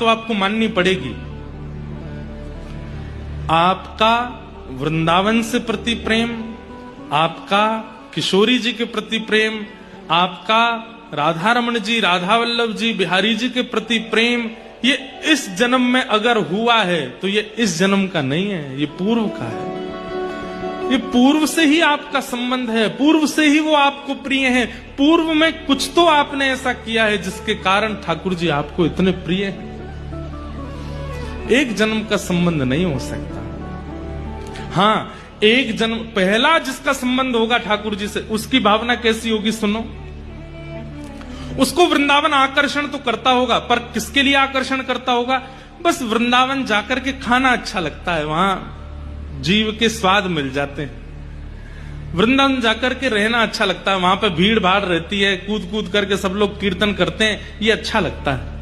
तो आपको माननी पड़ेगी। आपका वृंदावन से प्रति प्रेम, आपका किशोरी जी के प्रति प्रेम, आपका राधा रमण जी, राधा वल्लभ जी, बिहारी जी के प्रति प्रेम, ये इस जन्म में अगर हुआ है तो ये इस जन्म का नहीं है, ये पूर्व का है। ये पूर्व से ही आपका संबंध है, पूर्व से ही वो आपको प्रिय है। पूर्व में कुछ तो आपने ऐसा किया है जिसके कारण ठाकुर जी आपको इतने प्रिय हैं। एक जन्म का संबंध नहीं हो सकता। हाँ, एक जन्म पहला जिसका संबंध होगा ठाकुर जी से, उसकी भावना कैसी होगी सुनो। उसको वृंदावन आकर्षण तो करता होगा, पर किसके लिए आकर्षण करता होगा? बस वृंदावन जाकर के खाना अच्छा लगता है, वहां जीव के स्वाद मिल जाते हैं। वृंदावन जाकर के रहना अच्छा लगता है, वहां पे भीड़ भाड़ रहती है, कूद कूद करके सब लोग कीर्तन करते हैं, ये अच्छा लगता है।